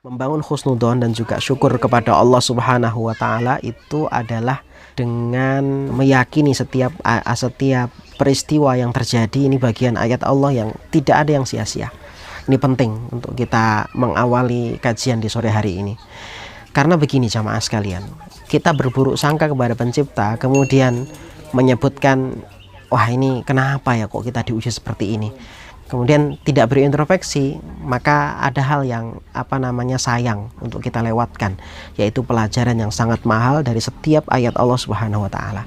Membangun husnudzon dan juga syukur kepada Allah Subhanahu wa taala itu adalah dengan meyakini setiap peristiwa yang terjadi ini bagian ayat Allah yang tidak ada yang sia-sia. Ini penting untuk kita mengawali kajian di sore hari ini. Karena begini jamaah sekalian, kita berburuk sangka kepada pencipta kemudian menyebutkan, wah ini kenapa ya kok kita diuji seperti ini, kemudian tidak berintrospeksi, maka ada hal yang sayang untuk kita lewatkan, yaitu pelajaran yang sangat mahal dari setiap ayat Allah Subhanahu wa taala.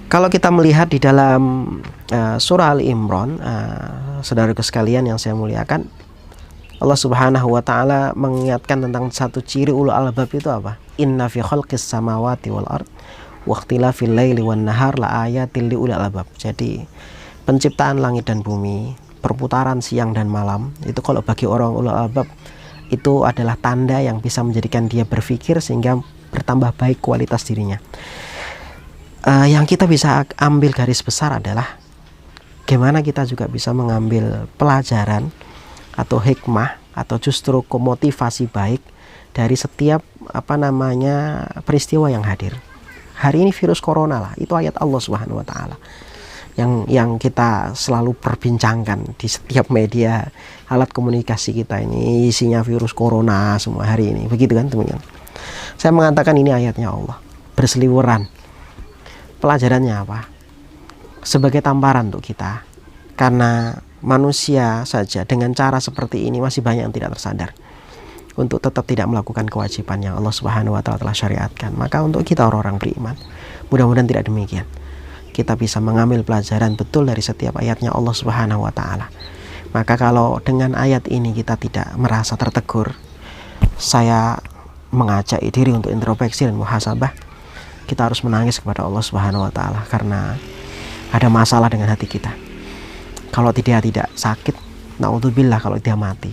Kalau kita melihat di dalam surah Al-Imran, saudaraku sekalian yang saya muliakan, Allah Subhanahu wa taala mengingatkan tentang satu ciri ulul albab itu apa? Inna fi khalqis samawati wal ard wa ikhtilafil laili wan nahar la ayatil liulil albab. Jadi penciptaan langit dan bumi, perputaran siang dan malam, itu kalau bagi orang ulul albab itu adalah tanda yang bisa menjadikan dia berpikir sehingga bertambah baik kualitas dirinya. Yang kita bisa ambil garis besar adalah bagaimana kita juga bisa mengambil pelajaran atau hikmah atau justru motivasi baik dari setiap peristiwa yang hadir. Hari ini virus corona lah, itu ayat Allah Subhanahu wa taala yang kita selalu perbincangkan di setiap media alat komunikasi kita. Ini isinya virus corona semua hari ini, begitu kan teman-teman. Saya mengatakan ini ayatnya Allah berseliweran. Pelajarannya apa? Sebagai tamparan untuk kita, karena manusia saja dengan cara seperti ini masih banyak yang tidak tersadar untuk tetap tidak melakukan kewajiban yang Allah Subhanahu wa taala telah syariatkan. Maka untuk kita orang-orang beriman, mudah-mudahan tidak demikian. Kita bisa mengambil pelajaran betul dari setiap ayatnya Allah Subhanahu wa taala. Maka kalau dengan ayat ini kita tidak merasa tertegur, saya mengajak diri untuk introspeksi dan muhasabah. Kita harus menangis kepada Allah Subhanahu wa taala karena ada masalah dengan hati kita. Kalau tidak sakit, naudzubillah kalau dia mati.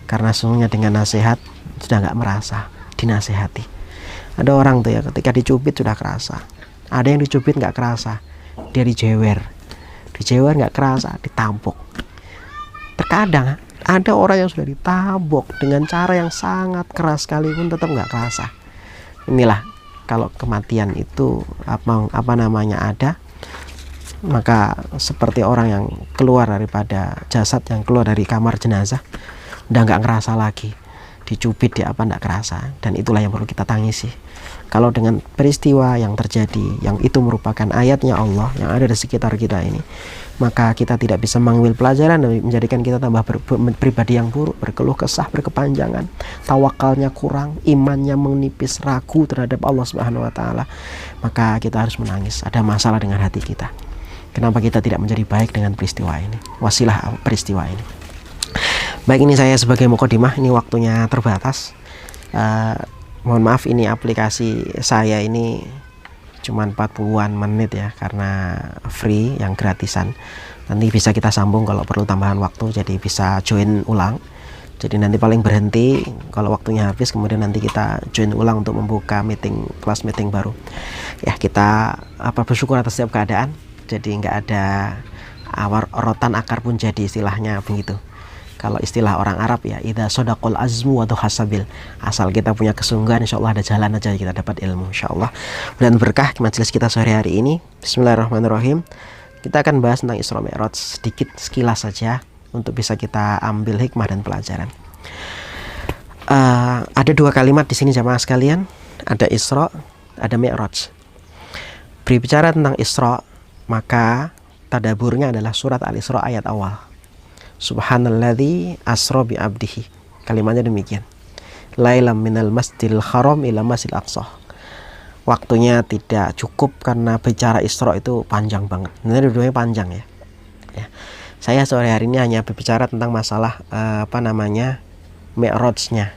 Karena sesungguhnya dengan nasihat sudah nggak merasa dinasehati. Ada orang tuh ya ketika dicubit sudah kerasa. Ada yang dicubit nggak kerasa, dia dijewer nggak kerasa, ditampok. Terkadang ada orang yang sudah ditabok dengan cara yang sangat keras sekalipun tetap nggak kerasa. Inilah kalau kematian itu ada, maka seperti orang yang keluar daripada jasad yang keluar dari kamar jenazah, udah nggak ngerasa lagi, dicubit dia nggak kerasa. Dan itulah yang perlu kita tangisi. Kalau dengan peristiwa yang terjadi yang itu merupakan ayatnya Allah yang ada di sekitar kita ini, maka kita tidak bisa mengambil pelajaran dan menjadikan kita tambah pribadi yang buruk, berkeluh kesah berkepanjangan, tawakalnya kurang, imannya menipis, ragu terhadap Allah Subhanahu wa taala. Maka kita harus menangis, ada masalah dengan hati kita. Kenapa kita tidak menjadi baik dengan peristiwa ini, wasilah peristiwa ini. Baik, ini saya sebagai mukadimah, ini waktunya terbatas. Mohon maaf, ini aplikasi saya ini cuma 40-an menit ya, karena free yang gratisan. Nanti bisa kita sambung kalau perlu tambahan waktu, jadi bisa join ulang. Jadi nanti paling berhenti kalau waktunya habis, kemudian nanti kita join ulang untuk membuka kelas meeting baru. Ya, kita bersyukur atas setiap keadaan. Jadi nggak ada rotan akar pun jadi, istilahnya begitu. Kalau istilah orang Arab ya, idza sadaqal azmu wa hasabil. Asal kita punya kesungguhan, insyaallah ada jalan aja kita dapat ilmu, insyaallah. Dan berkah majelis kita sore hari ini. Bismillahirrahmanirrahim. Kita akan bahas tentang Isra Mi'raj sedikit, sekilas saja untuk bisa kita ambil hikmah dan pelajaran. Ada dua kalimat di sini jamaah sekalian, ada Isra, ada Mi'raj. Berbicara tentang Isra, maka tadaburnya adalah surat Al-Isra ayat awal. Subhanalladzi asra bi abdihi. Kalimatnya demikian. Lailam minal masjidil haram ila masjidil aqsa. Waktunya tidak cukup karena bicara Isra itu panjang banget. Ini dua-duanya panjang ya. Saya sore hari ini hanya berbicara tentang masalah Mi'rajnya.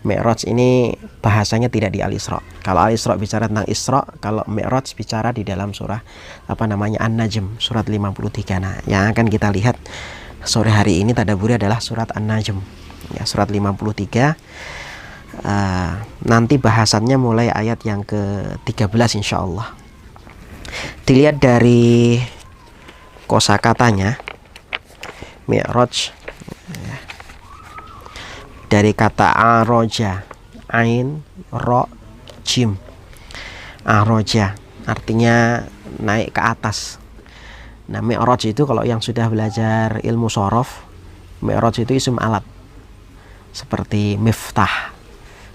Mi'raj ini bahasanya tidak di Al-Isra. Kalau Al-Isra bicara tentang Isra, kalau Mi'raj bicara di dalam surah An-Najm, surat 53. Nah, yang akan kita lihat sore hari ini tadabburi adalah surat An-Najm ya, surat 53. Nanti bahasannya mulai ayat yang ke-13 insyaallah. Dilihat dari kosakatanya Mi'raj ya. dari kata aroja, ain, ro, jim. Aroja artinya naik ke atas. Nah, mi'raj itu kalau yang sudah belajar ilmu shorof, mi'raj itu isim alat. Seperti miftah.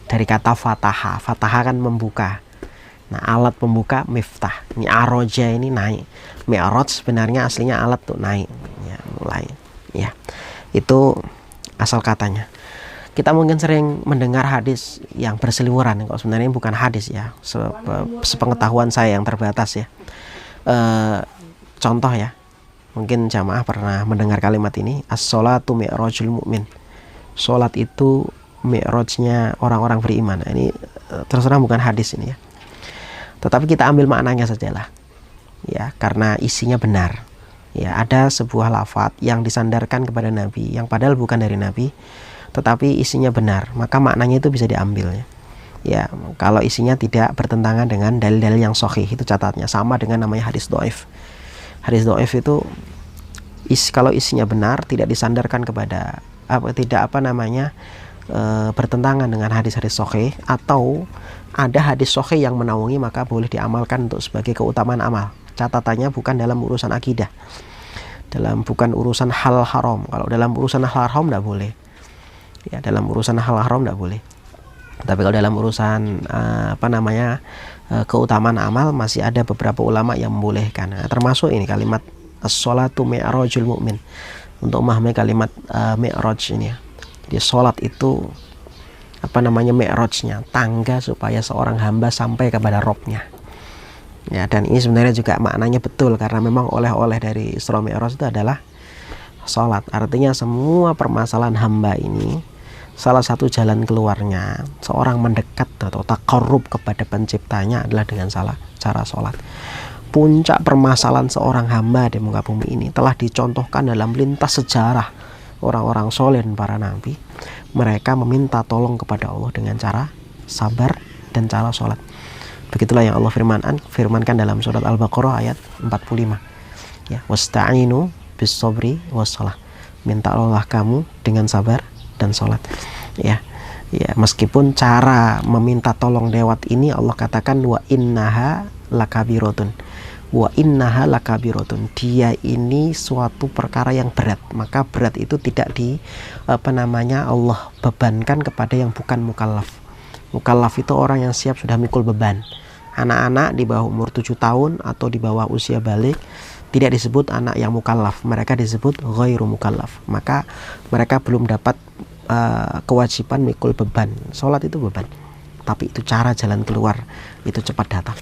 Dari kata fataha. Fataha kan membuka. Nah, alat pembuka miftah. Ini aroja ini naik. Mi'raj sebenarnya aslinya alat tuh naik. Ya, mulai. Ya. Itu asal katanya. Kita mungkin sering mendengar hadis yang berseliweran, kalau sebenarnya bukan hadis ya, sepengetahuan saya yang terbatas ya. Contoh ya, mungkin jamaah pernah mendengar kalimat ini, as-sholatu mi'rajul mu'min. Sholat itu mi'rajnya orang-orang beriman. Nah, ini terus terang bukan hadis ini ya. Tetapi kita ambil maknanya sajalah. Ya, karena isinya benar. Ya, ada sebuah lafaz yang disandarkan kepada Nabi, yang padahal bukan dari Nabi, tetapi isinya benar, maka maknanya itu bisa diambil ya. Ya, kalau isinya tidak bertentangan dengan dalil-dalil yang sahih, itu catatnya. Sama dengan namanya hadis dhaif. Hadis dhaif itu kalau isinya benar, tidak disandarkan kepada bertentangan dengan hadis-hadis sahih, atau ada hadis sahih yang menaungi, maka boleh diamalkan untuk sebagai keutamaan amal. Catatannya bukan dalam urusan akidah, bukan urusan hal haram. Kalau dalam urusan hal haram tidak boleh. Ya, dalam urusan hal haram tidak boleh. Tapi kalau dalam urusan keutamaan amal, masih ada beberapa ulama yang membolehkan. Nah, termasuk ini kalimat as-sholatu mi'rajul mu'min. Untuk memahami kalimat mi'raj ini ya. Jadi sholat itu mi'rajnya, tangga supaya seorang hamba sampai kepada Robnya. Ya, dan ini sebenarnya juga maknanya betul, karena memang oleh-oleh dari Isra Mi'raj itu adalah sholat. Artinya semua permasalahan hamba ini, salah satu jalan keluarnya seorang mendekat atau taqarrub kepada penciptanya adalah dengan cara sholat. Puncak permasalahan seorang hamba di muka bumi ini telah dicontohkan dalam lintas sejarah orang-orang soleh dan para nabi. Mereka meminta tolong kepada Allah dengan cara sabar dan cara sholat. Begitulah yang Allah firmankan dalam surat Al-Baqarah ayat 45. Ya, wasta'inu bis-sabri was-shalah. Minta Allah kamu dengan sabar dan sholat. Ya, meskipun cara meminta tolong lewat ini Allah katakan wa innaha lakabiratun. Wa innaha lakabiratun. Dia ini suatu perkara yang berat. Maka berat itu tidak Allah bebankan kepada yang bukan mukallaf. Mukallaf itu orang yang siap sudah mikul beban. Anak-anak di bawah umur 7 tahun atau di bawah usia balik tidak disebut anak yang mukallaf, mereka disebut ghairu mukallaf. Maka mereka belum dapat kewajiban mikul beban. Sholat itu beban, tapi itu cara jalan keluar, itu cepat datang.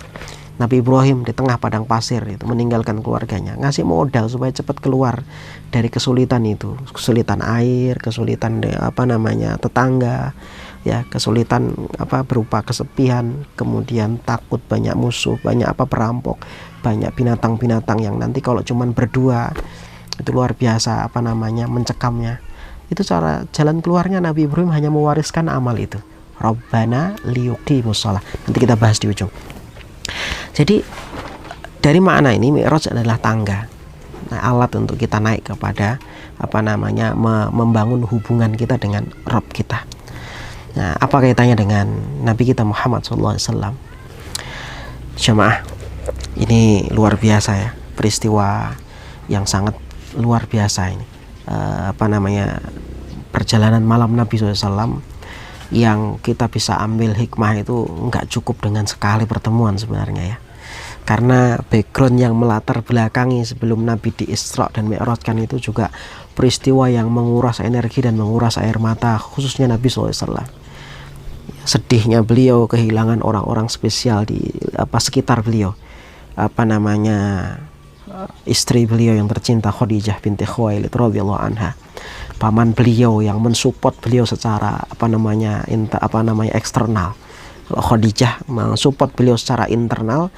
Nabi Ibrahim di tengah padang pasir itu meninggalkan keluarganya, ngasih modal supaya cepat keluar dari kesulitan itu, kesulitan air, kesulitan tetangga, ya, kesulitan berupa kesepian, kemudian takut banyak musuh, banyak perampok, banyak binatang-binatang yang nanti kalau cuman berdua itu luar biasa mencekamnya. Itu cara jalan keluarnya Nabi Ibrahim, hanya mewariskan amal itu. Rabbana liyuqimus shalah. Nanti kita bahas di ujung. Jadi dari makna ini mi'raj adalah tangga, alat untuk kita naik kepada membangun hubungan kita dengan Rabb kita. Nah, apa kaitannya dengan Nabi kita Muhammad SAW? Jamaah, ini luar biasa ya, peristiwa yang sangat luar biasa ini. Perjalanan malam Nabi SAW yang kita bisa ambil hikmah itu nggak cukup dengan sekali pertemuan sebenarnya ya, karena background yang melatar belakangi sebelum Nabi di Isra dan Mi'rajkan itu juga peristiwa yang menguras energi dan menguras air mata, khususnya Nabi SAW. Sedihnya beliau kehilangan orang-orang spesial di sekitar beliau, istri beliau yang tercinta Khadijah binti Khuwailid radhiyallahu anha, paman beliau yang mensupport beliau secara eksternal. Khadijah mensupport beliau secara internal,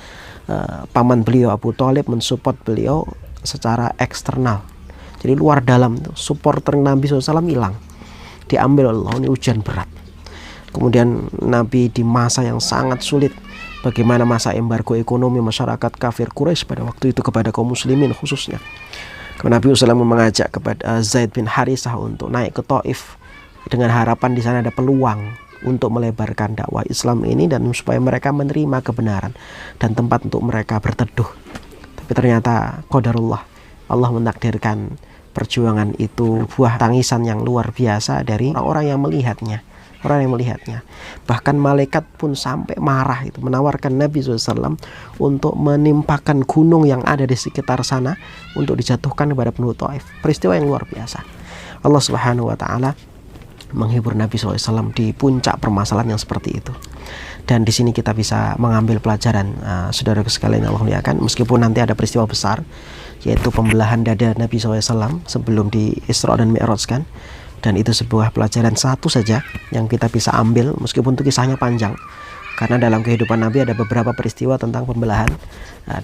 paman beliau Abu Thalib mensupport beliau secara eksternal. Jadi luar dalam itu supporter Nabi SAW hilang, diambil Allah. Ini ujian berat. Kemudian Nabi di masa yang sangat sulit, bagaimana masa embargo ekonomi masyarakat kafir Quraisy pada waktu itu kepada kaum muslimin khususnya. Nabi SAW mengajak kepada Zaid bin Harisah untuk naik ke Taif dengan harapan di sana ada peluang untuk melebarkan dakwah Islam ini dan supaya mereka menerima kebenaran dan tempat untuk mereka berteduh. Tapi ternyata qadarullah, Allah mentakdirkan perjuangan itu buah tangisan yang luar biasa dari orang-orang yang melihatnya. Orang yang melihatnya, bahkan malaikat pun sampai marah itu menawarkan Nabi SAW untuk menimpakan gunung yang ada di sekitar sana untuk dijatuhkan kepada penduduk Taif. Peristiwa yang luar biasa. Allah Subhanahu Wa Taala menghibur Nabi SAW di puncak permasalahan yang seperti itu. Dan di sini kita bisa mengambil pelajaran, saudara sekalian Allah muliakan, meskipun nanti ada peristiwa besar yaitu pembelahan dada Nabi SAW sebelum di Isra dan Mi'raj kan. Dan itu sebuah pelajaran satu saja yang kita bisa ambil meskipun itu kisahnya panjang. Karena dalam kehidupan Nabi ada beberapa peristiwa tentang pembelahan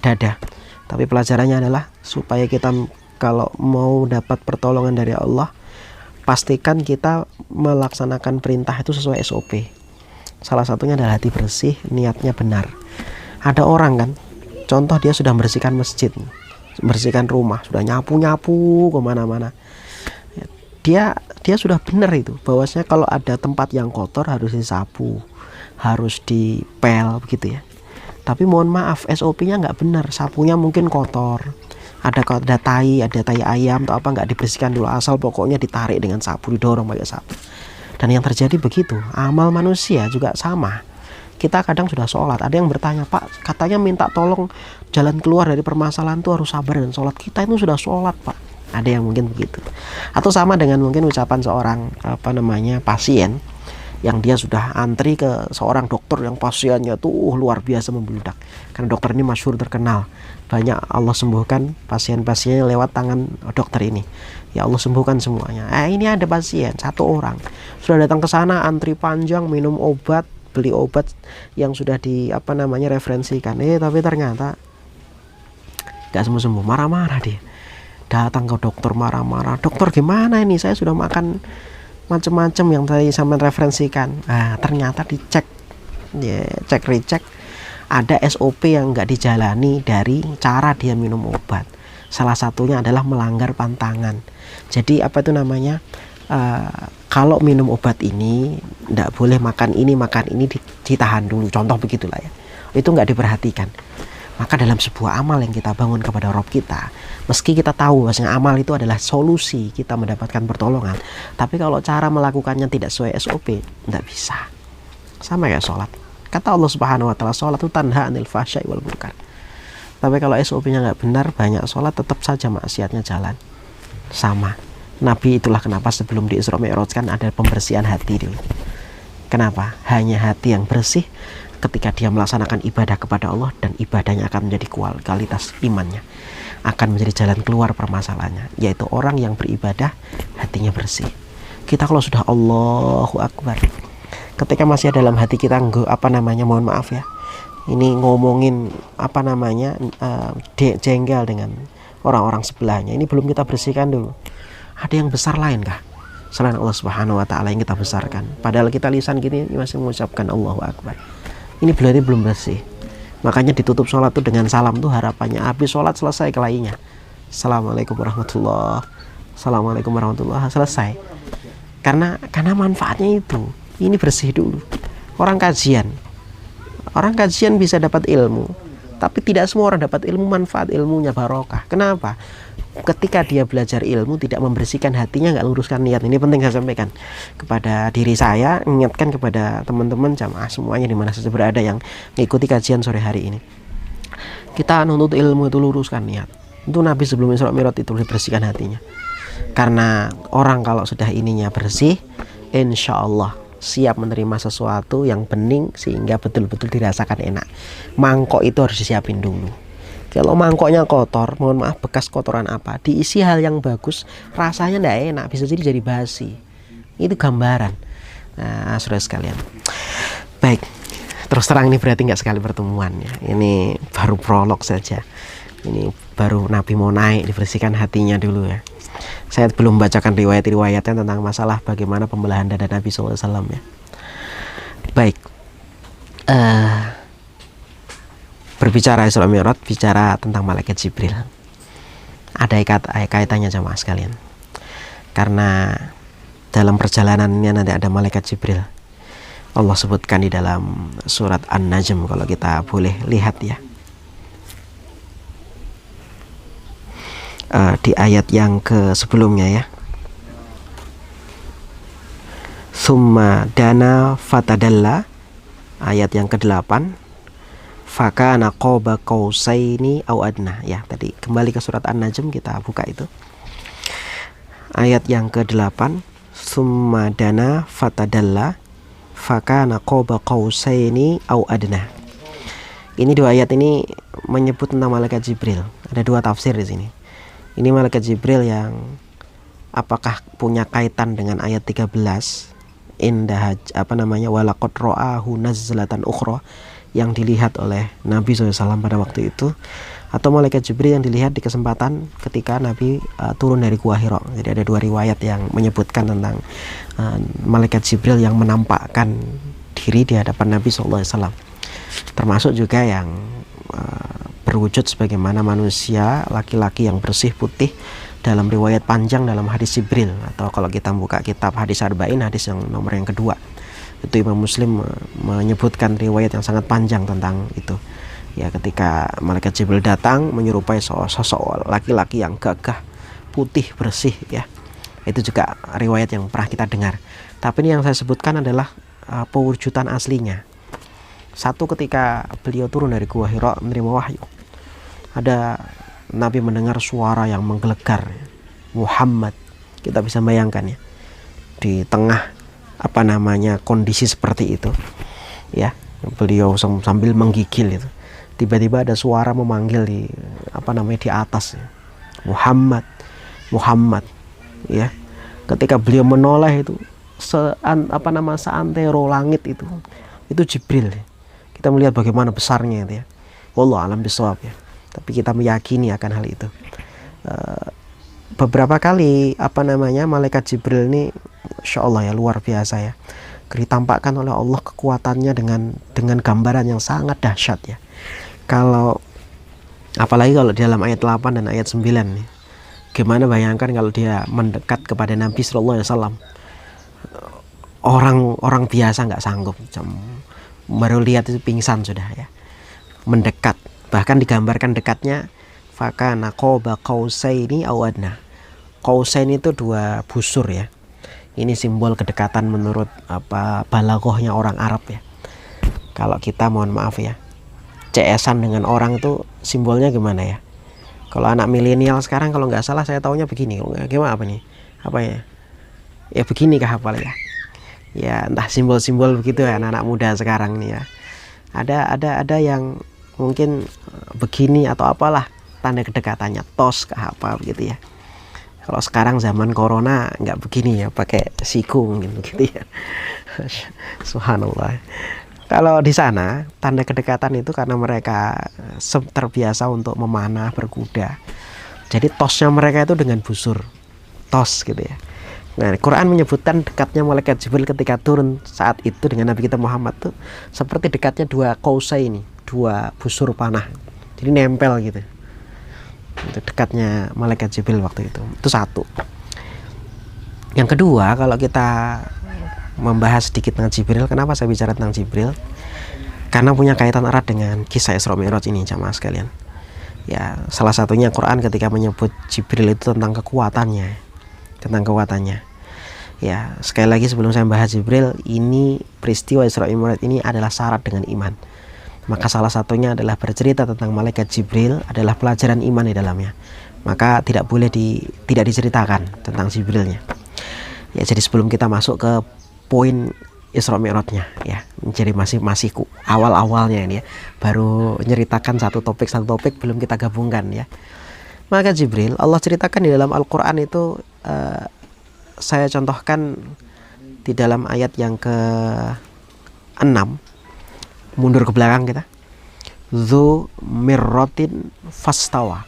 dada. Tapi pelajarannya adalah supaya kita kalau mau dapat pertolongan dari Allah, pastikan kita melaksanakan perintah itu sesuai SOP. Salah satunya adalah hati bersih, niatnya benar. Ada orang kan, contoh dia sudah membersihkan masjid, membersihkan rumah, sudah nyapu-nyapu kemana-mana. Dia sudah benar itu, bahwasanya kalau ada tempat yang kotor harus disapu, harus dipel begitu ya. Tapi mohon maaf, SOP-nya nggak benar, sapunya mungkin kotor, ada tai ayam atau apa, nggak dibersihkan dulu, asal pokoknya ditarik dengan sapu, didorong pakai sapu. Dan yang terjadi begitu, amal manusia juga sama. Kita kadang sudah sholat, ada yang bertanya, Pak, katanya minta tolong jalan keluar dari permasalahan itu harus sabar dan sholat. Kita itu sudah sholat, Pak. Ada yang mungkin begitu. Atau sama dengan mungkin ucapan seorang pasien yang dia sudah antri ke seorang dokter yang pasiennya tuh luar biasa membludak. Karena dokter ini masyhur, terkenal, banyak Allah sembuhkan pasien-pasiennya lewat tangan dokter ini. Ya Allah sembuhkan semuanya. Ini ada pasien satu orang sudah datang ke sana, antri panjang, minum obat, beli obat yang sudah referensikan. Tapi ternyata gak sembuh-sembuh, marah-marah dia. Datang ke dokter marah-marah, dokter gimana ini, saya sudah makan macam-macam yang tadi sampai referensikan. Ternyata dicek, cek recheck, ada SOP yang nggak dijalani dari cara dia minum obat. Salah satunya adalah melanggar pantangan. Jadi kalau minum obat ini nggak boleh makan ini ditahan dulu, contoh begitulah ya. Itu nggak diperhatikan. Maka dalam sebuah amal yang kita bangun kepada Rabb kita, meski kita tahu bahwasanya amal itu adalah solusi kita mendapatkan pertolongan, tapi kalau cara melakukannya tidak sesuai SOP, tidak bisa. Sama kayak sholat. Kata Allah Subhanahu Wa Taala, sholat itu tanha anil fahsya'i wal munkar. Tapi kalau SOP-nya nggak benar, banyak sholat tetap saja maksiatnya jalan. Sama. Nabi itulah kenapa sebelum di Isra Mi'raj kan ada pembersihan hati dulu. Kenapa? Hanya hati yang bersih ketika dia melaksanakan ibadah kepada Allah, dan ibadahnya akan menjadi kualitas imannya, akan menjadi jalan keluar permasalahannya, yaitu orang yang beribadah hatinya bersih. Kita kalau sudah Allahu Akbar, ketika masih dalam hati kita mohon maaf ya, ini ngomongin jengkel dengan orang-orang sebelahnya, ini belum kita bersihkan dulu. Ada yang besar lain kah selain Allah Subhanahu Wa Taala yang kita besarkan? Padahal kita lisan gini masih mengucapkan Allahu Akbar. Ini berarti belum bersih. Makanya ditutup sholat tuh dengan salam tuh harapannya habis sholat selesai kelahinya. Assalamualaikum warahmatullah. Assalamualaikum warahmatullah, selesai. Karena manfaatnya itu. Ini bersih dulu. Orang kajian bisa dapat ilmu, tapi tidak semua orang dapat ilmu manfaat ilmunya barokah. Kenapa? Ketika dia belajar ilmu tidak membersihkan hatinya, nggak luruskan niat. Ini penting saya sampaikan kepada diri saya, ingatkan kepada teman-teman jamaah semuanya di mana saja berada yang mengikuti kajian sore hari ini. Kita nuntut ilmu itu luruskan niat. Itu Nabi sebelum Isra Mi'raj itu dibersihkan hatinya. Karena orang kalau sudah ininya bersih, insya Allah siap menerima sesuatu yang bening sehingga betul-betul dirasakan enak. Mangkok itu harus disiapin dulu. Kalau mangkoknya kotor, mohon maaf, bekas kotoran apa, diisi hal yang bagus, rasanya tidak enak, bisa jadi basi. Itu gambaran. Nah, saudara sekalian. Baik, terus terang ini berarti nggak sekali pertemuannya. Ini baru prolog saja. Ini baru Nabi mau naik, dibersihkan hatinya dulu ya. Saya belum bacakan riwayat-riwayatnya tentang masalah bagaimana pembelahan dada Nabi SAW ya. Baik. Berbicara Isra Mi'raj, bicara tentang malaikat Jibril. Ada kaitannya jamaah sekalian. Karena dalam perjalanannya nanti ada malaikat Jibril. Allah sebutkan di dalam surat An-Najm kalau kita boleh lihat ya. Di ayat yang ke sebelumnya ya. Summa dana fatadalla, ayat yang ke-8. Fakana qaba qausaini au adna. Ya, tadi kembali ke surat An-Najm, kita buka itu. Ayat yang ke-8, summa dana fatadalla fakana qaba qausaini au adna. Ini dua ayat ini menyebut tentang malaikat Jibril. Ada dua tafsir di sini. Ini malaikat Jibril yang apakah punya kaitan dengan ayat 13 indah walaqad ra'ahu nazlatan ukhra yang dilihat oleh Nabi SAW pada waktu itu, atau malaikat Jibril yang dilihat di kesempatan ketika Nabi turun dari Gua Hira. Jadi ada dua riwayat yang menyebutkan tentang malaikat Jibril yang menampakkan diri di hadapan Nabi SAW, termasuk juga yang berwujud sebagaimana manusia laki-laki yang bersih putih dalam riwayat panjang dalam hadis Jibril, atau kalau kita buka kitab hadis Arba'in, hadis yang nomor yang kedua, itu Imam Muslim menyebutkan riwayat yang sangat panjang tentang itu ya, ketika malaikat Jibril datang menyerupai sosok laki-laki yang gagah, putih, bersih ya. Itu juga riwayat yang pernah kita dengar. Tapi ini yang saya sebutkan adalah pewujudan aslinya. Satu, ketika beliau turun dari Gua Hira menerima wahyu, ada Nabi mendengar suara yang menggelegar, Muhammad. Kita bisa bayangkan ya, di tengah kondisi seperti itu ya, beliau sambil menggigil itu, tiba-tiba ada suara memanggil di di atas, Muhammad, Muhammad ya. Ketika beliau menoleh itu seantero langit itu Jibril. Kita melihat bagaimana besarnya itu ya. Wallahu a'lam bishawab ya. Tapi kita meyakini akan hal itu. Beberapa kali malaikat Jibril ini Insya Allah ya, luar biasa ya, ditampakkan oleh Allah kekuatannya dengan gambaran yang sangat dahsyat ya. Apalagi kalau di dalam ayat 8 dan ayat 9 nih, gimana bayangkan kalau dia mendekat kepada Nabi SAW. Orang biasa nggak sanggup, baru lihat itu pingsan sudah ya. Mendekat, bahkan digambarkan dekatnya fakana qaba qausaini aw adna. Qausain itu dua busur ya. Ini simbol kedekatan menurut balaghahnya orang Arab ya. Kalau kita mohon maaf ya, CS-an dengan orang itu simbolnya gimana ya? Kalau anak milenial sekarang kalau nggak salah saya taunya begini. Gimana ya begini kah ya? Ya entah simbol-simbol begitu ya anak-anak muda sekarang nih ya. Ada yang mungkin begini atau apalah tanda kedekatannya, tos kah begitu ya. Kalau sekarang zaman corona nggak begini ya, pakai siku mungkin begitu ya. Subhanallah. Kalau di sana tanda kedekatan itu karena mereka terbiasa untuk memanah, berkuda. Jadi tosnya mereka itu dengan busur, tos gitu ya. Nah, Quran menyebutkan dekatnya malaikat Jibril ketika turun saat itu dengan Nabi kita Muhammad tuh seperti dekatnya dua qausai ini, dua busur panah. Jadi nempel gitu. Itu dekatnya malaikat Jibril waktu itu. Itu satu. Yang kedua, kalau kita membahas sedikit tentang Jibril, kenapa saya bicara tentang Jibril? Karena punya kaitan erat dengan kisah Isra Mi'raj ini, jamaah sekalian. Ya, salah satunya Quran ketika menyebut Jibril itu tentang kekuatannya. Ya, sekali lagi sebelum saya bahas Jibril, ini peristiwa Isra Mi'raj ini adalah syarat dengan iman. Maka salah satunya adalah bercerita tentang malaikat Jibril adalah pelajaran iman di dalamnya. Maka tidak boleh tidak diceritakan tentang Jibrilnya. Ya, jadi sebelum kita masuk ke poin Isra Mi'rajnya ya, jadi masih awal-awalnya ini ya, baru nyeritakan satu topik belum kita gabungkan ya. Maka Jibril Allah ceritakan di dalam Al-Qur'an itu, saya contohkan di dalam ayat yang ke-6, mundur ke belakang kita. Dzu mirratin fastawa.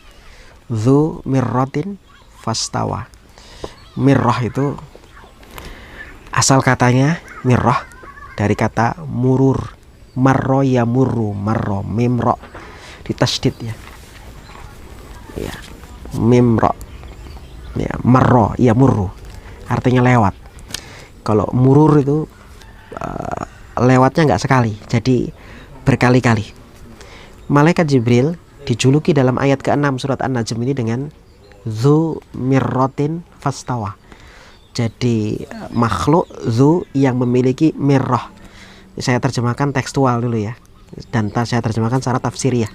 Mirrah itu asal katanya mirrah dari kata murur, marro ya murru, marro mimro ditasydid ya. Ya, mimro. Ya, marro ya murru. Artinya lewat. Kalau murur itu lewatnya nggak sekali, jadi berkali-kali. Malaikat Jibril dijuluki dalam ayat ke-6 surat An-Najm ini dengan Dzu mirrotin fastawa. Jadi makhluk Dzu yang memiliki mirroh. Saya terjemahkan tekstual dulu ya, dan saya terjemahkan secara tafsiriyah.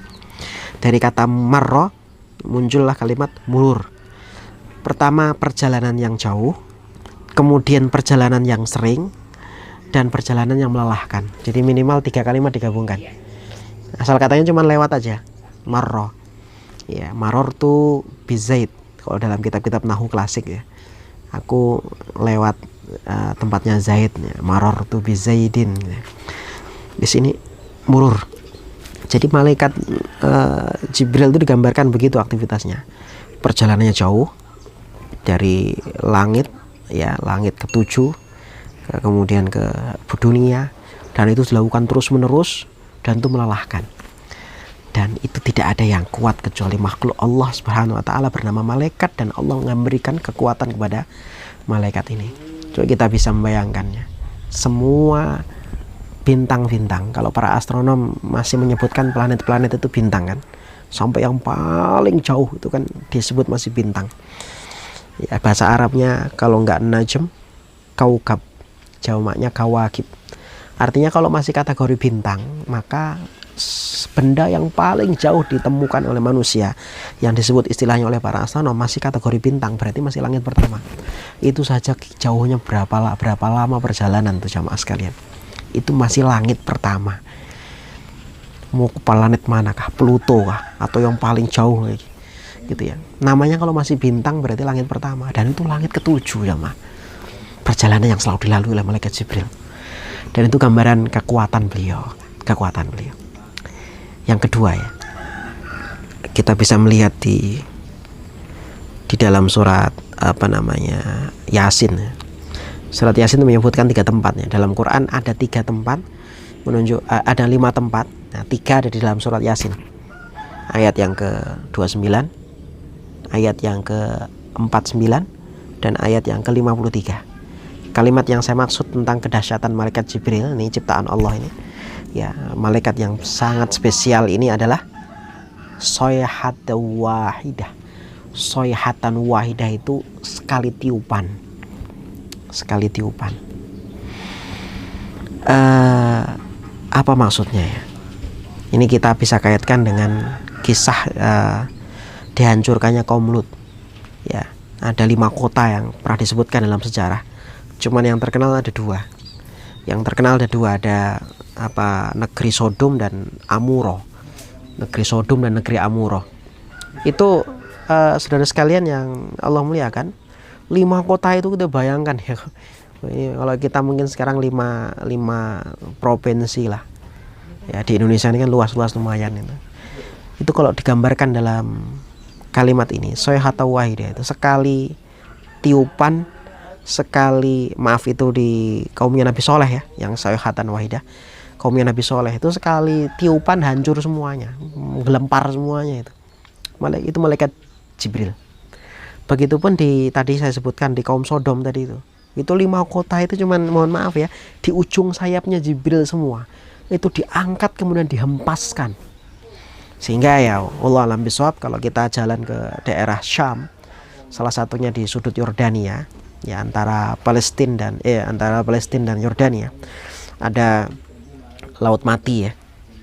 Dari kata marro muncullah kalimat murur. Pertama, perjalanan yang jauh, kemudian perjalanan yang sering, dan perjalanan yang melelahkan. Jadi minimal 3 kalimat digabungkan. Asal katanya cuma lewat aja. Marro. Ya, maror tu bizaid. Kalau dalam kitab-kitab nahwu klasik ya. Aku lewat tempatnya Zaid. Ya. Maror tu bizaidin. Ya. Di sini murur. Jadi malaikat Jibril itu digambarkan begitu aktivitasnya. Perjalanannya jauh dari langit, ya langit ke-7, kemudian ke dunia, dan itu dilakukan terus menerus dan itu melelahkan. Dan itu tidak ada yang kuat kecuali makhluk Allah Subhanahu wa taala bernama malaikat, dan Allah memberikan kekuatan kepada malaikat ini. Coba kita bisa membayangkannya. Semua bintang-bintang, kalau para astronom masih menyebutkan planet-planet itu bintang kan, sampai yang paling jauh itu kan disebut masih bintang. Ya, bahasa Arabnya kalau nggak najm, kaukab, jamaknya kawakib. Artinya kalau masih kategori bintang, maka benda yang paling jauh ditemukan oleh manusia yang disebut istilahnya oleh para astronom masih kategori bintang, berarti masih langit pertama. Itu saja jauhnya berapa lama perjalanan tuh jamaah sekalian. Itu masih langit pertama. Mau ke planet manakah? Pluto kah? Atau yang paling jauh lagi? Gitu ya. Namanya kalau masih bintang berarti langit pertama, dan itu langit ke-7 jamaah. Perjalanan yang selalu dilalui oleh malaikat Jibril. Dan itu gambaran kekuatan beliau. Yang kedua ya, kita bisa melihat di dalam surat Yasin. Surat Yasin menyebutkan 3 tempatnya. Dalam Quran ada 3 tempat menunjuk, ada 5 tempat. Nah, 3 ada di dalam surat Yasin. Ayat yang ke-29, ayat yang ke-49, dan ayat yang ke-53. Kalimat yang saya maksud tentang kedahsyatan malaikat Jibril ini, ciptaan Allah ini, ya, malaikat yang sangat spesial ini adalah soyhatan wahidah. Soyhatan wahidah itu sekali tiupan. Apa maksudnya ya? Ini kita bisa kaitkan dengan kisah dihancurkannya kaum Lut. Ya, ada 5 kota yang pernah disebutkan dalam sejarah. Cuman yang terkenal ada 2. Yang terkenal ada 2, ada negeri Sodom dan Amuro. Negeri Sodom dan negeri Amuro. Itu saudara sekalian yang Allah muliakan, 5 kota itu kita bayangkan ya. Kalau kita mungkin sekarang 5 provinsi lah. Ya, di Indonesia ini kan luas-luas lumayan itu. Itu kalau digambarkan dalam kalimat ini, soyhata wahidah, itu sekali tiupan, itu di kaumnya Nabi Soleh ya, yang soyhatan wahidah. Kaumnya Nabi Soleh itu sekali tiupan hancur semuanya, gelempar semuanya itu. Itu malaikat Jibril. Begitupun tadi saya sebutkan di kaum Sodom tadi itu 5 kota itu cuman, mohon maaf ya, di ujung sayapnya Jibril semua. Itu diangkat kemudian dihempaskan. Sehingga ya Allah alam bisawab, kalau kita jalan ke daerah Syam, salah satunya di sudut Yordania, ya antara Palestina dan Yordania, ada Laut Mati ya.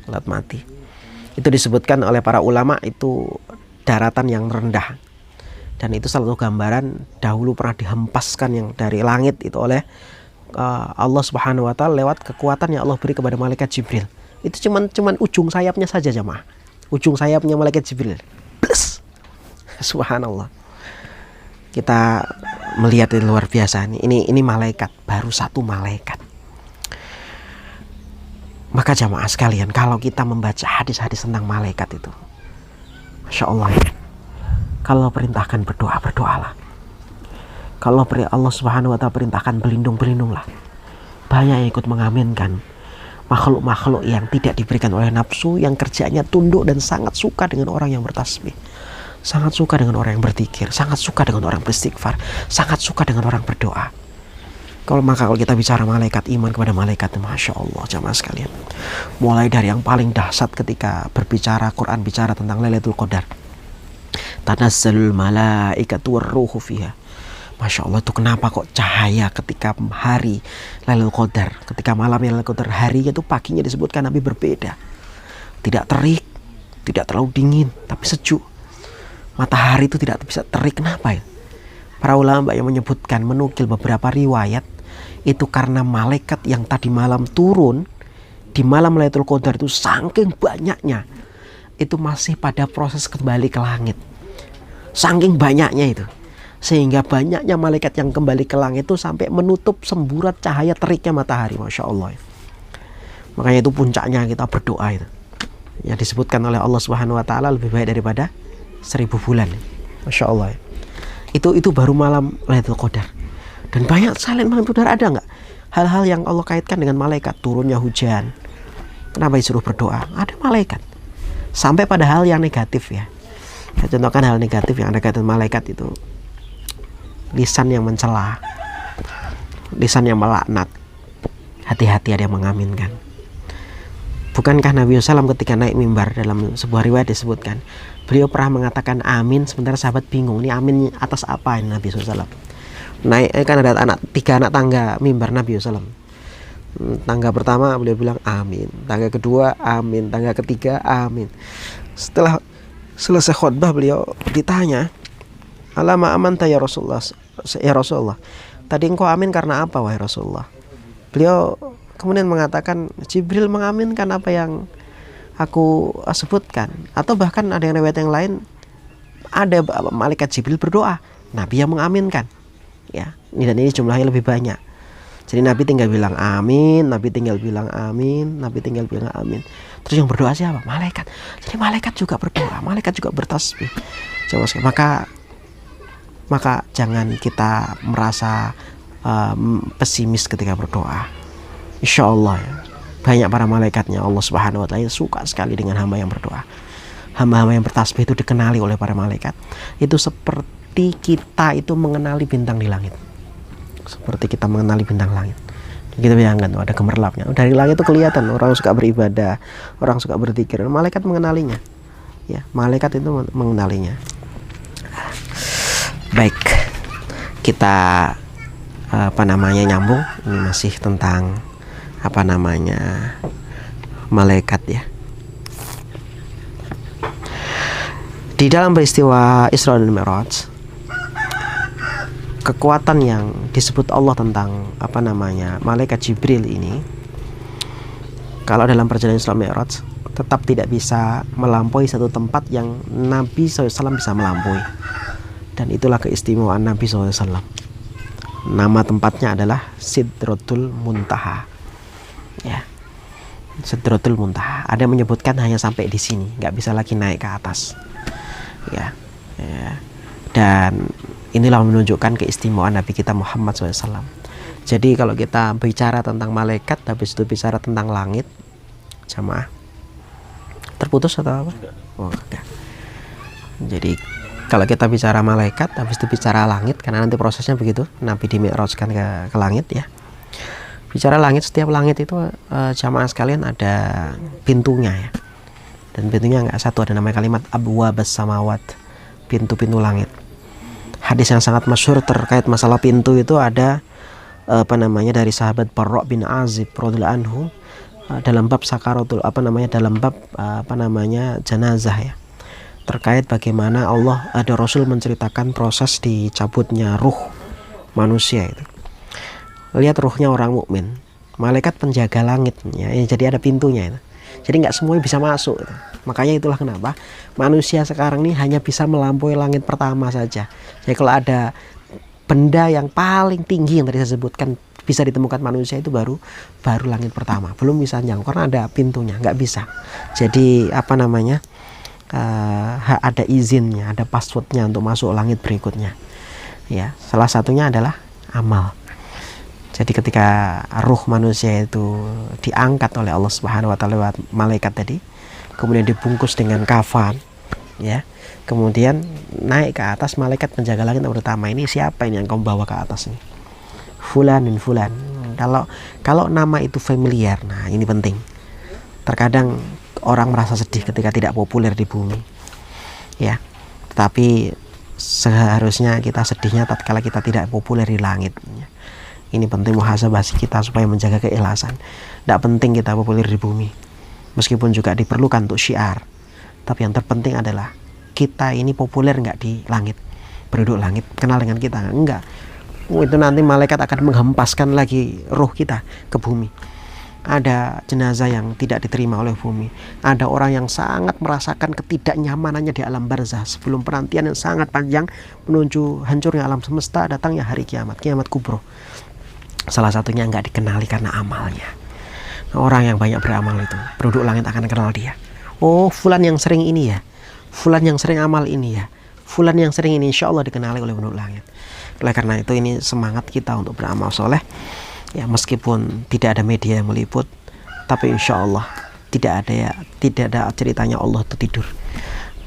Laut Mati. Itu disebutkan oleh para ulama itu daratan yang rendah. Dan itu salah satu gambaran dahulu pernah dihempaskan yang dari langit itu oleh Allah Subhanahu wa taala lewat kekuatan yang Allah beri kepada malaikat Jibril. Itu cuman ujung sayapnya saja jemaah. Ujung sayapnya malaikat Jibril. Plus. Subhanallah. Kita melihat ini luar biasa. Ini malaikat, baru 1 malaikat. Maka jamaah sekalian, kalau kita membaca hadis-hadis tentang malaikat itu, Masya Allah, kalau perintahkan berdoa, berdoalah. Kalau Allah Subhanahu wa ta'ala perintahkan berlindung, berlindunglah. Banyak yang ikut mengaminkan. Makhluk-makhluk yang tidak diberikan oleh nafsu, yang kerjanya tunduk dan sangat suka dengan orang yang bertasbih, sangat suka dengan orang yang berzikir, sangat suka dengan orang beristighfar, sangat suka dengan orang berdoa. Maka kalau kita bicara malaikat, iman kepada malaikat, Masya Allah jamaah sekalian, mulai dari yang paling dahsyat ketika berbicara Quran, bicara tentang Lailatul Qadar, tanazzalul malaikatu warruhu fiha. Masya Allah, itu kenapa kok cahaya ketika hari Lailatul Qadar, ketika malam Lailatul Qadar, harinya itu paginya disebutkan Nabi berbeda, tidak terik, tidak terlalu dingin, tapi sejuk. Matahari itu tidak bisa terik. Kenapa ya? Para ulama yang menyebutkan, menukil beberapa riwayat, itu karena malaikat yang tadi malam turun di malam Lailatul Qadar itu saking banyaknya, itu masih pada proses kembali ke langit. Saking banyaknya itu, sehingga banyaknya malaikat yang kembali ke langit itu sampai menutup semburat cahaya teriknya matahari. Masya Allah. Makanya itu puncaknya kita berdoa itu, yang disebutkan oleh Allah Subhanahu wa Ta'ala, lebih baik daripada 1000 bulan. Masya Allah. Itu baru malam Lailatul Qadar. Dan banyak selain malam Qadar, ada nggak hal-hal yang Allah kaitkan dengan malaikat? Turunnya hujan, kenapa disuruh berdoa? Ada malaikat. Sampai pada hal yang negatif ya. Saya contohkan hal negatif yang ada kaitan malaikat itu, lisan yang mencela, lisan yang melaknat. Hati-hati, ada yang mengaminkan. Bukankah Nabi SAW ketika naik mimbar, dalam sebuah riwayat disebutkan, beliau pernah mengatakan amin, sementara sahabat bingung, ini amin atas apa ini Nabi SAW? Naik, kan ada tiga anak tangga mimbar Nabi SAW. Tangga pertama beliau bilang amin, tangga kedua amin, tangga ketiga amin. Setelah selesai khutbah beliau ditanya, alama amanta ya Rasulullah, ya Rasulullah, tadi engkau amin karena apa wahai Rasulullah? Beliau kemudian mengatakan, Jibril mengaminkan apa yang aku sebutkan. Atau bahkan ada yang riwayat yang lain, ada malaikat Jibril berdoa, Nabi yang mengaminkan. Ya, dan ini jumlahnya lebih banyak. Jadi Nabi tinggal bilang amin, Nabi tinggal bilang amin, Nabi tinggal bilang amin. Terus yang berdoa siapa? Malaikat. Jadi malaikat juga berdoa, malaikat juga bertasbih. Maka jangan kita merasa pesimis ketika berdoa. Insya Allah ya, banyak para malaikatnya Allah Subhanahu wa Ta'ala suka sekali dengan hamba yang berdoa. Hamba-hamba yang bertasbih itu dikenali oleh para malaikat. Itu seperti kita itu mengenali bintang di langit. Seperti kita mengenali bintang langit. Kita bayangkan tuh ada gemerlapnya. Dari langit itu kelihatan orang suka beribadah, orang suka berzikir. Malaikat mengenalinya. Ya, malaikat itu mengenalinya. Baik, kita nyambung. Ini masih tentang malaikat ya. Di dalam peristiwa Isra dan Mi'raj, kekuatan yang disebut Allah tentang malaikat Jibril ini, kalau dalam perjalanan Isra Mi'raj tetap tidak bisa melampaui satu tempat yang Nabi SAW bisa melampaui, dan itulah keistimewaan Nabi SAW. Nama tempatnya adalah Sidratul Muntaha. Ya, Sidratul Muntaha. Ada yang menyebutkan hanya sampai di sini, nggak bisa lagi naik ke atas. Ya. Dan inilah menunjukkan keistimewaan Nabi kita Muhammad SAW. Jadi kalau kita bicara tentang malaikat, habis itu bicara tentang langit, jamaah, terputus atau apa? Oh, enggak. Jadi kalau kita bicara malaikat, habis itu bicara langit, karena nanti prosesnya begitu, Nabi dimi'rajkan ke langit ya. Bicara langit, setiap langit itu jamaah sekalian ada pintunya ya. Dan pintunya nggak satu, ada namanya kalimat abwabas samawat, pintu-pintu langit. Hadis yang sangat masyhur terkait masalah pintu itu ada dari sahabat Barra bin Azib radhiyallahu anhu, dalam bab sakaratul dalam bab jenazah ya, terkait bagaimana ada Rasul menceritakan proses dicabutnya ruh manusia itu. Lihat ruhnya orang mukmin, malaikat penjaga langit ya, jadi ada pintunya itu. Jadi nggak semuanya bisa masuk gitu. Makanya itulah kenapa manusia sekarang ini hanya bisa melampaui langit pertama saja. Jadi kalau ada benda yang paling tinggi yang tadi saya sebutkan bisa ditemukan manusia, itu baru langit pertama, belum bisa nyangkut karena ada pintunya, nggak bisa. Jadi ada izinnya, ada passwordnya untuk masuk langit berikutnya ya. Salah satunya adalah amal. Jadi ketika ruh manusia itu diangkat oleh Allah Subhanahu wa Ta'ala lewat malaikat tadi, kemudian dibungkus dengan kafan ya, kemudian naik ke atas, malaikat penjaga langit pertama, ini siapa ini yang kamu bawa ke atas ini? fulan bin fulan. Kalau nama itu familiar, nah ini penting. Terkadang orang merasa sedih ketika tidak populer di bumi, ya. Tetapi seharusnya kita sedihnya tatkala kita tidak populer di langit. Ini penting muhasabah kita supaya menjaga keikhlasan. Tidak penting kita populer di bumi, meskipun juga diperlukan untuk syiar. Tapi yang terpenting adalah kita ini populer nggak di langit, penduduk langit kenal dengan kita enggak. Itu nanti malaikat akan menghempaskan lagi roh kita ke bumi. Ada jenazah yang tidak diterima oleh bumi. Ada orang yang sangat merasakan ketidaknyamanannya di alam barzah sebelum penantian yang sangat panjang menuju hancurnya alam semesta, datangnya hari kiamat, kiamat kubro. Salah satunya nggak dikenali karena amalnya. Nah, orang yang banyak beramal itu, penduduk langit akan kenal dia. Oh, fulan yang sering ini ya, fulan yang sering amal ini ya, fulan yang sering ini, insya Allah dikenali oleh penduduk langit. Oleh karena itu ini semangat kita untuk beramal soleh. Ya, meskipun tidak ada media yang meliput, tapi insya Allah tidak ada ceritanya Allah itu tidur.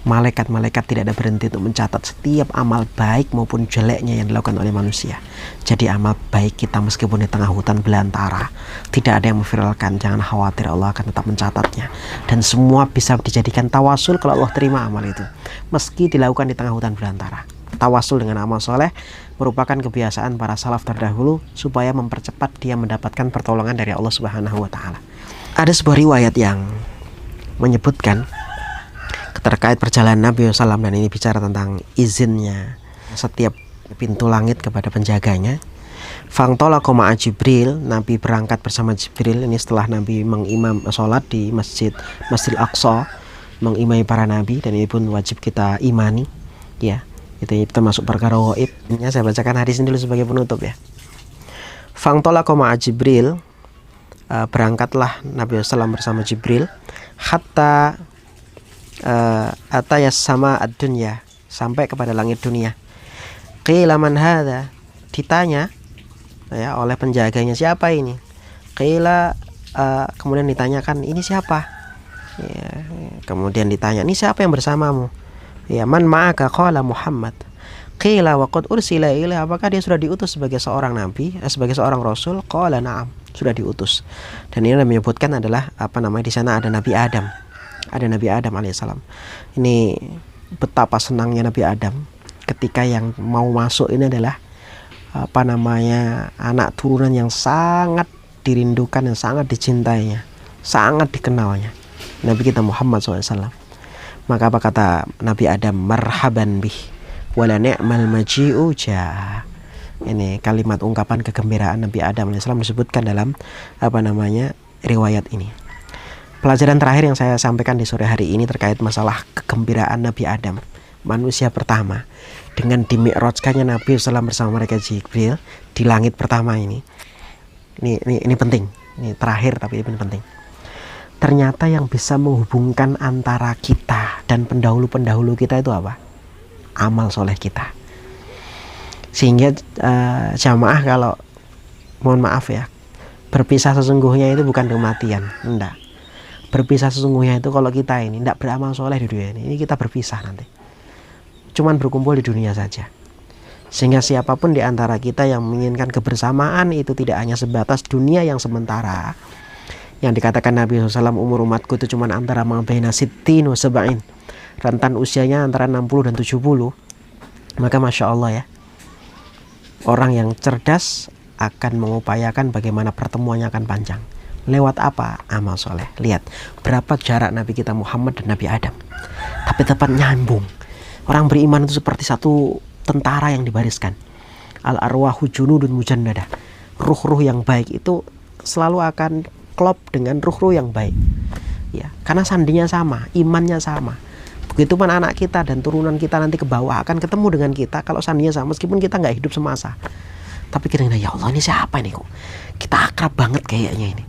Malaikat tidak ada berhenti untuk mencatat setiap amal baik maupun jeleknya yang dilakukan oleh manusia. Jadi amal baik kita meskipun di tengah hutan belantara, tidak ada yang memviralkan, jangan khawatir, Allah akan tetap mencatatnya. Dan semua bisa dijadikan tawasul kalau Allah terima amal itu, meski dilakukan di tengah hutan belantara. Tawasul dengan amal soleh merupakan kebiasaan para salaf terdahulu supaya mempercepat dia mendapatkan pertolongan dari Allah Subhanahu wa Ta'ala. Ada sebuah riwayat yang menyebutkan terkait perjalanan Nabi SAW, dan ini bicara tentang izinnya setiap pintu langit kepada penjaganya. Fangtolaqa ma'a Jibril, Nabi berangkat bersama Jibril. Ini setelah Nabi mengimam sholat di Masjid Aqsa, mengimami para nabi, dan ini pun wajib kita imani, ya. Itu termasuk perkara gaib. Ini saya bacakan hadis ini dulu sebagai penutup, ya. Fangtolaqa ma'a Jibril, berangkatlah Nabi SAW bersama Jibril, hatta atayas sama ad-dunya, sampai kepada langit dunia. Qila man hadha, ditanya ya oleh penjaganya, siapa ini? Qila, kemudian ditanyakan, ini siapa? Ya, kemudian ditanya, ini siapa yang bersamamu? Ya, man ma'aka? Qala Muhammad. Qila wa qad ursila ilaihi, apakah dia sudah diutus sebagai seorang nabi, sebagai seorang rasul? Qala na'am, sudah diutus. Dan ini menyebutkan adalah di sana ada Nabi Adam. Ada Nabi Adam alaihissalam. Ini betapa senangnya Nabi Adam ketika yang mau masuk ini adalah anak turunan yang sangat dirindukan, yang sangat dicintainya, sangat dikenalnya, Nabi kita Muhammad SAW. Maka apa kata Nabi Adam? Marhaban bih wala ni'mal maji'u ja. Ini kalimat ungkapan kegembiraan Nabi Adam alaihissalam disebutkan dalam riwayat ini. Pelajaran terakhir yang saya sampaikan di sore hari ini terkait masalah kegembiraan Nabi Adam, manusia pertama, dengan dimi'rajkannya Nabi SAW bersama mereka Jibril di langit pertama ini. Ini penting. Ini terakhir tapi ini penting. Ternyata yang bisa menghubungkan antara kita dan pendahulu-pendahulu kita itu apa? Amal soleh kita. Sehingga jamaah kalau mohon maaf ya, berpisah sesungguhnya itu bukan kematian, enggak. Berpisah sesungguhnya itu kalau kita ini tidak beramal soleh di dunia ini kita berpisah nanti. Cuman berkumpul di dunia saja. Sehingga siapapun di antara kita yang menginginkan kebersamaan itu tidak hanya sebatas dunia yang sementara. Yang dikatakan Nabi SAW, umur umatku itu cuman antara mabaina sittin wa sab'in. Rentan usianya antara 60 dan 70. Maka Masya Allah ya, orang yang cerdas akan mengupayakan bagaimana pertemuannya akan panjang. Lewat apa? Amal soleh. Lihat berapa jarak Nabi kita Muhammad dan Nabi Adam, tapi tetap nyambung. Orang beriman itu seperti satu tentara yang dibariskan. Al arwahu junudun mujannada. Ruh-ruh yang baik itu selalu akan klop dengan ruh-ruh yang baik, ya, karena sandinya sama, imannya sama. Begitupun anak kita dan turunan kita nanti ke bawah akan ketemu dengan kita kalau sandinya sama, meskipun kita nggak hidup semasa. Tapi kita ya Allah, ini siapa ini kok? Kita akrab banget kayaknya ini.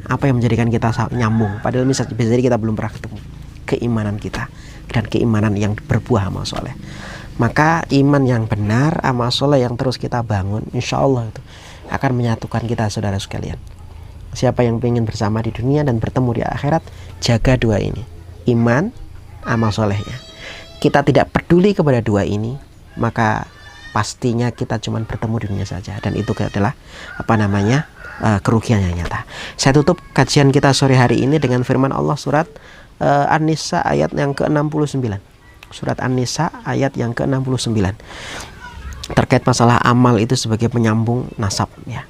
Apa yang menjadikan kita nyambung? Padahal bisa jadi kita belum pernah ketemu. Keimanan kita dan keimanan yang berbuah amal soleh. Maka iman yang benar, amal soleh yang terus kita bangun, insya Allah itu akan menyatukan kita, saudara sekalian. Siapa yang ingin bersama di dunia dan bertemu di akhirat, jaga dua ini, iman, amal solehnya. Kita tidak peduli kepada dua ini, maka pastinya kita cuma bertemu di dunia saja, dan itu adalah kerugian yang nyata. Saya tutup kajian kita sore hari ini dengan firman Allah surat An-Nisa ayat yang ke-69. Surat An-Nisa ayat yang ke-69 terkait masalah amal itu sebagai penyambung nasab ya.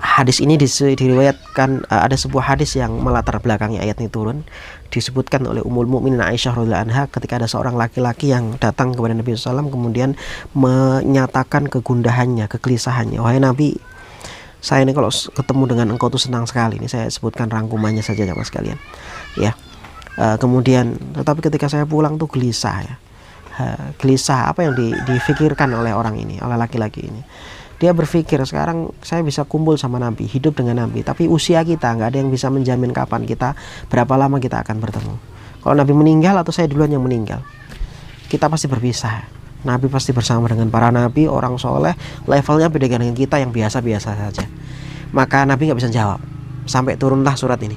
Hadis ini diriwayatkan, ada sebuah hadis yang melatar belakangi ayat ini turun, disebutkan oleh Ummul Mukminin Aisyah radhiyallahu anha ketika ada seorang laki-laki yang datang kepada Nabi SAW kemudian menyatakan kegundahannya, kegelisahannya. Wahai Nabi, saya ini kalau ketemu dengan engkau tuh senang sekali. Ini saya sebutkan rangkumannya saja sama sekalian ya. Kemudian tetapi ketika saya pulang tuh gelisah ya. Gelisah apa yang difikirkan oleh orang ini, oleh laki-laki ini. Dia berpikir, sekarang saya bisa kumpul sama Nabi, hidup dengan Nabi, tapi usia kita nggak ada yang bisa menjamin kapan kita, berapa lama kita akan bertemu. Kalau Nabi meninggal atau saya duluan yang meninggal, kita pasti berpisah. Nabi pasti bersama dengan para Nabi, orang soleh, levelnya beda dengan kita yang biasa-biasa saja. Maka Nabi nggak bisa jawab, sampai turunlah surat ini,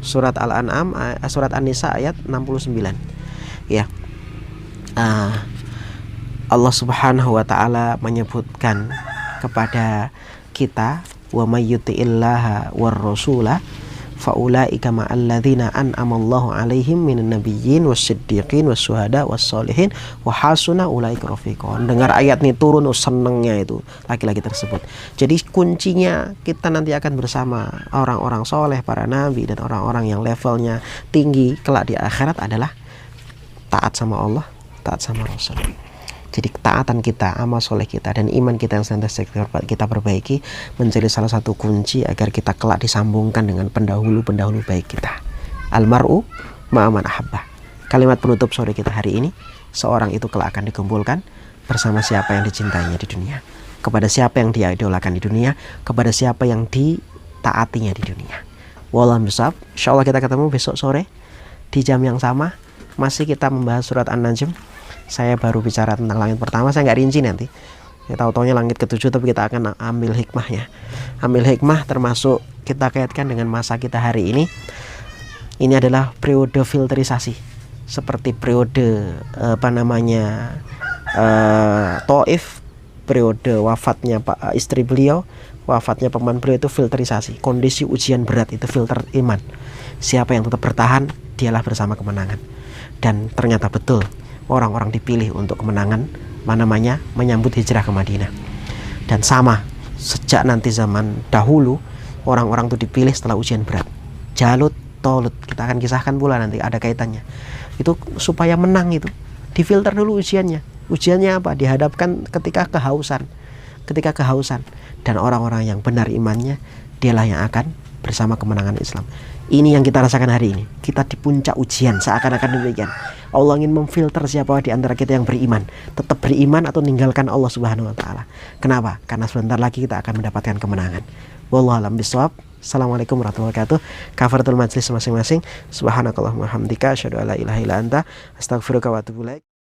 surat Al-An'am, surat An-Nisa ayat 69 ya. Allah Subhanahu wa Ta'ala menyebutkan kepada kita, wa may yuti'illaha war rasula faulaika ma'alladzina an'amallahu 'alaihim minan nabiyyin was-siddiqin was-syuhada was-sholihin wa hasuna ulaika rafiqa. Dengar ayat ini turun, senengnya itu laki-laki tersebut. Jadi kuncinya kita nanti akan bersama orang-orang soleh, para nabi dan orang-orang yang levelnya tinggi kelak di akhirat adalah taat sama Allah, taat sama Rasul. Jadi ketaatan kita, amal soleh kita, dan iman kita yang senantiasa kita perbaiki menjadi salah satu kunci agar kita kelak disambungkan dengan pendahulu-pendahulu baik kita. Almar'u ma'aman ahabbah. Kalimat penutup sore kita hari ini, seorang itu kelak akan dikumpulkan bersama siapa yang dicintainya di dunia, kepada siapa yang dia idolakan di dunia, kepada siapa yang ditaatinya di dunia. Wallahu a'lam. Insyaallah kita ketemu besok sore di jam yang sama. Masih kita membahas surat An-Najm. Saya baru bicara tentang langit pertama, saya nggak rinci nanti. Ya, tahu-taunya langit ketujuh, tapi kita akan ambil hikmahnya. Ambil hikmah termasuk kita kaitkan dengan masa kita hari ini. Ini adalah periode filterisasi. Seperti periode Taif, periode wafatnya istri beliau, wafatnya paman beliau, itu filterisasi. Kondisi ujian berat itu filter iman. Siapa yang tetap bertahan, dialah bersama kemenangan. Dan ternyata betul, orang-orang dipilih untuk kemenangan menyambut hijrah ke Madinah. Dan sama, sejak nanti zaman dahulu orang-orang itu dipilih setelah ujian berat. Jalut, Tolut, kita akan kisahkan pula nanti, ada kaitannya. Itu supaya menang itu difilter dulu ujiannya. Ujiannya apa? Dihadapkan ketika kehausan. Dan orang-orang yang benar imannya, dialah yang akan bersama kemenangan Islam. Ini yang kita rasakan hari ini. Kita di puncak ujian, seakan-akan demikian. Allah ingin memfilter siapa di antara kita yang beriman, tetap beriman atau meninggalkan Allah Subhanahu wa Ta'ala. Kenapa? Karena sebentar lagi kita akan mendapatkan kemenangan. Wallahu a'lam bishawab. Assalamualaikum warahmatullahi wabarakatuh. Kafaratul majlis masing-masing. Subhanakallahumma hamdika asyhadu an la ilaha illa anta astaghfiruka wa atubu ilaik.